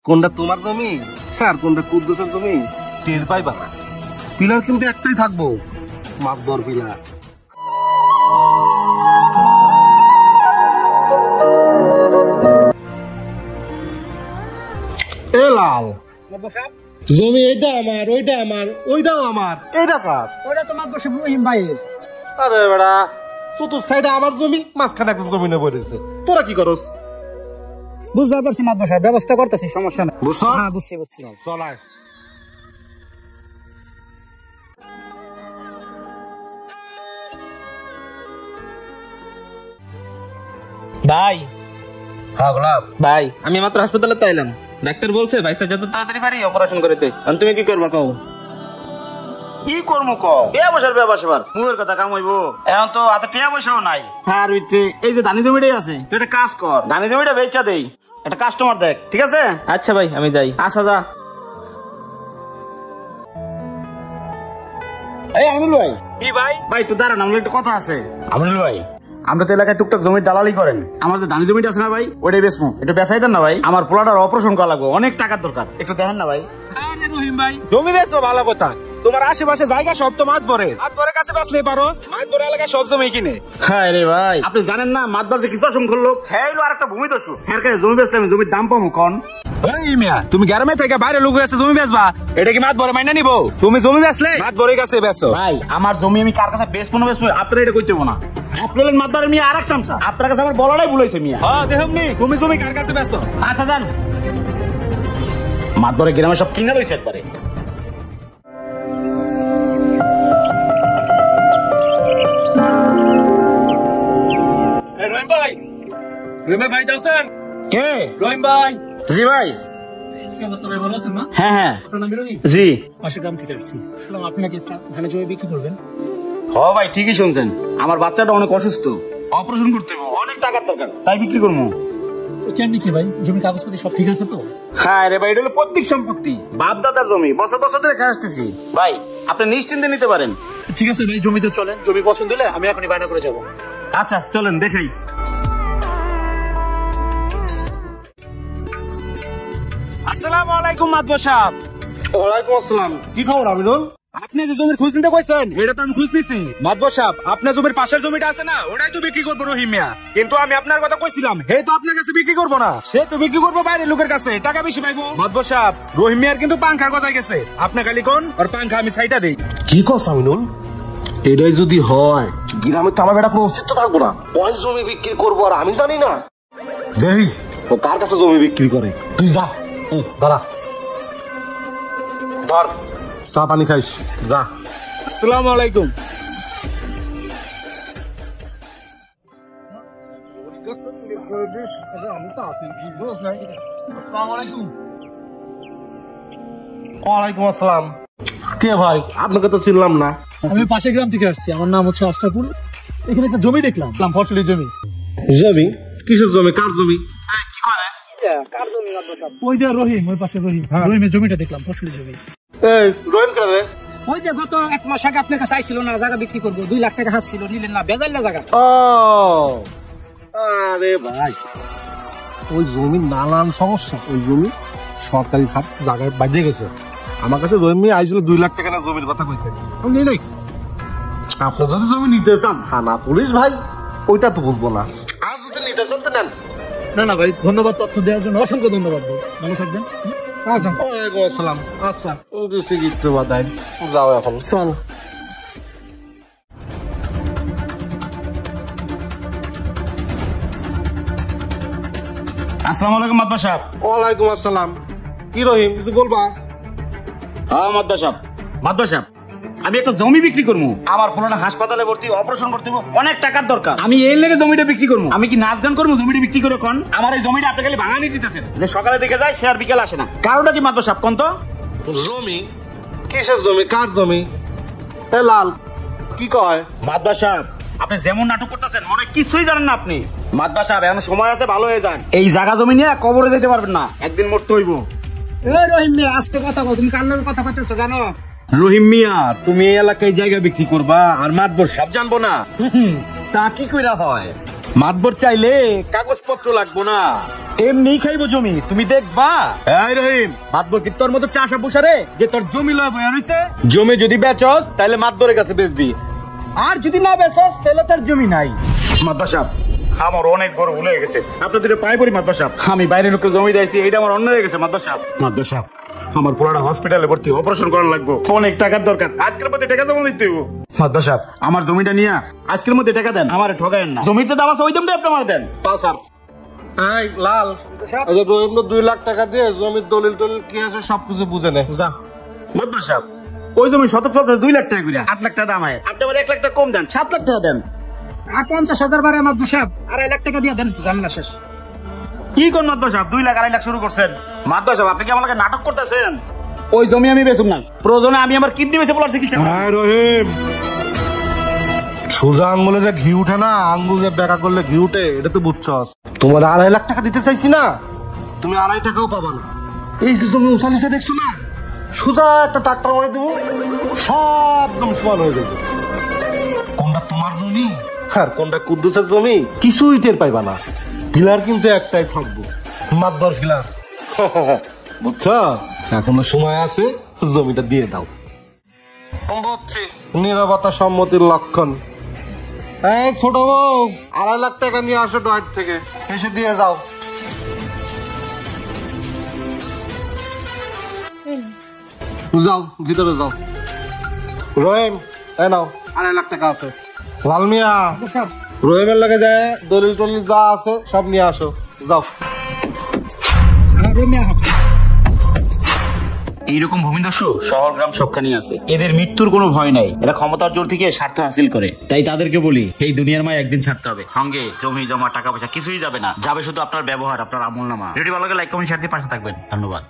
কোনটা তোমার জমি আর কোনটা কুদ্দুসের জমি টের পাইবা না। পিলার কিন্তু একটাই থাকবো, মাতবর পিলার। এ লাল জমি এইটা আমার, ওইটা আমার, ওইটাও আমার, এইটা কার? ওটা তো মাতবর সাহেব রহিম ভাইয়ের। আরে বেড়া, চতুর্থ সাইডে আমার জমি, মাঝখানে একটা জমি নিয়ে বসেছে। তোরা কি করস? বুঝতে পারছি মাতবর সাহেব, ব্যবস্থা করতেছি, সমস্যা নেই। বুঝছো? হ্যাঁ বুঝছি। চল আয়। ভাই হ্যাঁ গোলাপ ভাই, আমি মাত্র হাসপাতালে তো এলাম। ডাক্তার বলছে ভাইটা যত তাড়াতাড়ি পারি অপারেশন করতে। তুমি কি করবা কও? কি করবো কও? টিয়া পয়সার ব্যাপার সেবার মুখের কথা কাম হইব। এখন তো হাতে টিয়া পয়সাও নাই। হ্যাঁ এই যে ধানি জমিটাই আছে, তুই একটা কাজ কর, ধানি জমিটা বেচা দেই, একটা কাস্টমার দেখ, ঠিক আছে? আচ্ছা ভাই, আমি যাই। আচ্ছা যা। এই আমিনুল ভাই। কি ভাই? ভাই একটু দাঁড়ান, আমার একটু কথা আছে। আমিনুল ভাই, আমরা তো এলাকায় টুকটাক জমির দালালি করেন। আমার যে ধানি জমিটা আছে না ভাই, ওটাই বেচবো, একটু বেচাই দেন না ভাই। আমার পোলাটার অপারেশন করা লাগবে, অনেক টাকার দরকার, একটু দেখেন না ভাই। আরে রহিম ভাই, জমি বেচবো ভালো কথা, তোমার আশেপাশে জায়গা সব তো মাতবরের কাছে বেচলে পারো। মাতবর এলাকায় সব জমি কিনে। হ্যাঁ রে ভাই, আপনি জানেন না মাতবার যে কিছু অসংখ্য লোক, হ্যাঁ আর একটা ভূমি দস্যু, হ্যাঁ জমি বেচলে আমি জমির দাম পাবো কন? তুমি গ্রামে থেকে বাইরে লোক আছে জমি বেচবা, এটা কি মাতবরে মাইনা নিবো? তুমি জমি বেচলে মাতবরের কাছে বেচো। ভাই আমার জমি আমি কার কাছে বেচবো না বেচবো আপনারা এটা কইতে না। আপনার মাতবারের মিয়া আর এক চামচা, আপনার কাছে আমার বলাটাই ভুল হয়েছে মিয়া। হ্যাঁ দেখমনি, তুমি জমি কার কাছে বেচো? আচ্ছা যান, মাতবরে গ্রামে সব কিনা রয়েছে একবারে। রহিম ভাই, রহিম ভাই যাচ্ছেন? কে? রহিম ভাই। জি ভাই। কি অবস্থা ভাই, ভালো আছেন না? হ্যাঁ হ্যাঁ। আপনার নাম রহিম? জি। পাশের গ্রাম থেকে আসছি, শুনলাম আপনি নাকি ধানের জমি বিক্রি করবেন। হ ভাই ঠিকই শুনছেন, আমার বাচ্চাটা অনেক অসুস্থ, অপারেশন করতে হবে, অনেক টাকার দরকার, তাই বিক্রি করবো। কেমনি কি ভাই, জমি কাগজপত্র সব ঠিক আছে তো? হ্যাঁ রে ভাই, এটা হলো পৈতৃক সম্পত্তি, বাপ দাদার জমি, বছর বছর ধরে খেয়ে আসতেছি ভাই, আপনি নিশ্চিন্তে নিতে পারেন। ঠিক আছে ভাই, জমিতে চলেন, জমি পছন্দ হলে আমি এখনই বায়না করে যাবো। আচ্ছা চলেন দেখাই। আসসালামু আলাইকুম মাতবর সাহেব। ওয়ালাইকুম আসসালাম। কি খবর আমিনুল? আপনি যে জমির খোঁজ নিতে কইছেন, এটা তো আমি খোঁজ নিছি মাতবর সাহেব। আপনার জমির পাশের জমিটা আছে না, ওটাই তো বিক্রি করবো রহিম মিয়া। কিন্তু আমি আপনার কথা কইছিলাম, হে তো আপনার কাছে বিক্রি করবো না, সে তো বিক্রি করবো বাইরের লোকের কাছে, টাকা বেশি পাইবো। মাতবর সাহেব, রহিম মিয়ার কিন্তু পাংখার কথা গেছে, আপনি খালি কোন আর পাংখা আমি ছাইটা দেই। কি কথা আমিনুল? এটাই যদি হয়, গ্রামে তো আমার বেটা কোনো অস্তিত্ব থাকবো না। ওই জমি বিক্রি করবো আর আমি জানি না। দেই ও কার কাছে জমি বিক্রি করে। তুই যা, দাঁড়া, ধর চা পানি খাইস, যা। আসসালামু আলাইকুম। ওয়ালাইকুম আসসালাম। কে ভাই? আপনাকে তো চিনলাম না। আমি পাশের গ্রাম থেকে আসছি, আমার নাম হচ্ছে আশরাফুল। এখানে একটা জমি দেখলাম, ফসলি জমি। জমি? কিসের জমি? কার জমি? ওই যে রহিম, ওই পাশে রহিম, রহিমের জমিটা দেখলাম, ফসলি জমি। এই রহিম কার রে? ওই যে গত 1 মাস আগে আপনার কাছে আইছিল না, জায়গা বিক্রি করবো, 2 লাখ টাকা হাসছিল, নিলেন না, বেজাল না জায়গা। ও আরে ভাই, ওই জমি নানান সমস্যা, ওই জমি সরকারি খাত জায়গায় বাঁধিয়ে গেছে। আমার কাছে জমি আইছিল 2 লাখ টাকা না, জমির কথা কইছে। আমি নেই, আপনি যদি জমি নিতে চান থানা পুলিশ ভাই, ওইটা তো বুঝবো না। আর যদি নিতে চান তো নেন। না না ভাই, ধন্যবাদ তথ্য দেওয়ার জন্য, অসংখ্য ধন্যবাদ ভাই, ভালো থাকবেন। ওয়ালাইকুম আসসালাম। আচ্ছা সিগিট্টু বাদাই, যাও এখন চল। আসসালামু আলাইকুম মাতবার সাহেব। ওয়ালাইকুম আসসালাম। কি রহিম, কিছু বলবা? হ্যাঁ মাতবার সাহেব, মাতবার সাহেব, আমি একটা জমি বিক্রি করবো, আমার পুরোনো হাসপাতালে ভর্তি, অপারেশন করতে হবে, অনেক টাকার দরকার, আমি এই লেগে জমিটা বিক্রি করবো। আমি কি নাচ গান করবো জমিটা বিক্রি করে? কোন আমার এই জমিটা আপনি খালি ভাঙানি দিতেছেন, যে সকালে দেখে যায় সে আর বিকেল আসে না, কারণটা কি মাতবার সাহেব কোন তো? জমি? কিসের জমি? কার জমি? এ লাল কি কয়? মাতবার সাহেব, আপনি যেমন নাটক করতেছেন মনে কিছুই জানেন না আপনি। মাতবার সাহেব, এখন সময় আছে, ভালো হয়ে যান, এই জায়গা জমি নিয়ে কবরে যেতে পারবেন না, একদিন মরতে হইব। এই রহিম মিয়া, আস্তে কথা কও, তুমি কার লগে কথা কইতেছো জানো? রহিম মিয়া, তুমি এই এলাকায় জায়গা বিক্রি করবা আর মাতবর সাহেব জানবো না? তা কি কইরা হয়? মাতবর চাইলে কাগজপত্র লাগবো না, এমনি খাইবো জমি, তুমি দেখবা। এই রহিম, মাতবর কি তোর মতো চাষা বসারে যে তোর জমি লয় বয়া রইছে? জমি যদি বেচস তাহলে মাতবরের কাছে বেচবি, আর যদি না বেচস তাহলে তোর জমি নাই। মাতবার সাহেব, আমার অনেক বড় ভুল হয়ে গেছে, আপনাদের পায়ে পড়ি মাতবার সাহেব। আমি বাইরের লোককে জমি দিয়েছি, এটা আমার অন্য হয়ে গেছে মাতবার সাহেব। মাতবার সাহেব, আমার পুরাটা হসপিটালে ভর্তি, অপারেশন করার লাগবে, অনেক টাকার দরকার, আজকের মধ্যে টাকা জমা দিতে হবে। মাতবার সাহেব, আমার জমিটা নিয়ে আজকের মধ্যে টাকা দেন, আমার ঠকায়েন না। জমির যে দাম আছে ওই দামটা আপনি আমার দেন। পাও স্যার। এই লাল, এই যে রহিম 2 লাখ টাকা দিয়ে জমির দলিল টলিল কি আছে সবকিছু বুঝে নে, যা। মাতবার সাহেব, ওই জমি শতক 2 লাখ টাকা করে, 8 লাখ টাকা দাম হয়, আপনি আবার 1 লাখ টাকা কম দেন, 7 লাখ টাকা দেন। আর 50,000 বারে মাদবর সাহেব 2.5 লাখ টাকা দিয়ে দেন, ঝামেলা শেষ। কি কোন মাতবার সাহেব, 2 লাখ 2.5 লাখ শুরু করছেন? মাতবার সাহেব, আপনি কি আমার লাগে নাটক করতেছেন? ওই জমি আমি বেচুম না, প্রয়োজনে আমি আমার কিডনি বেচে বলার চিকিৎসা করব। হ্যাঁ রহিম, সোজা আঙ্গুলে যে ঘি উঠে না, আঙ্গুল যে বেকা করলে ঘি উঠে, এটা তো বুঝছস। তোমার 2.5 লাখ টাকা দিতে চাইছি না, তুমি 2.5 টাকাও পাবা না। এই যে জমি উঠালিছে দেখছো না, সোজা একটা ট্রাক্টর মারে দেবো, সব জমি সমান হয়ে যাবে। কোনটা তোমার জমি আর কোনটা কুদ্দুসের জমি কিছুই টের পাইবা না। পিলার কিন্তু একটাই থাকবো, মাতবর পিলার। বুঝছো, এখনো সময় আছে, জমিটা দিয়ে দাও। বুঝছি, নীরবতা সম্মতির লক্ষণ। এই ছোট বউ, 2.5 লাখ টাকা নিয়ে আসো ডয়েট থেকে, এসে দিয়ে যাও। যাও ভিতরে যাও। রহিম, এই নাও 2.5 লাখ টাকা আছে। লাল মিয়া, রহিমের লাগে যায় দলিল টলিল যা আছে সব নিয়ে আসো, যাও। এইরকম ভূমিদস্যু শহর গ্রাম সবখানি আছে, এদের মৃত্যুর কোনো ভয় নাই, এরা ক্ষমতার জোর থেকে স্বার্থ হাসিল করে। তাই তাদেরকে বলি, এই দুনিয়ার মায় একদিন ছাড়তে হবে, সঙ্গে জমি জমা টাকা পয়সা কিছুই যাবে না, যাবে শুধু আপনার ব্যবহার, আপনার আমল নামা। ভিডিও ভালো লাগে লাইক কমেন্ট শেয়ার দিয়ে পাশে থাকবেন, ধন্যবাদ।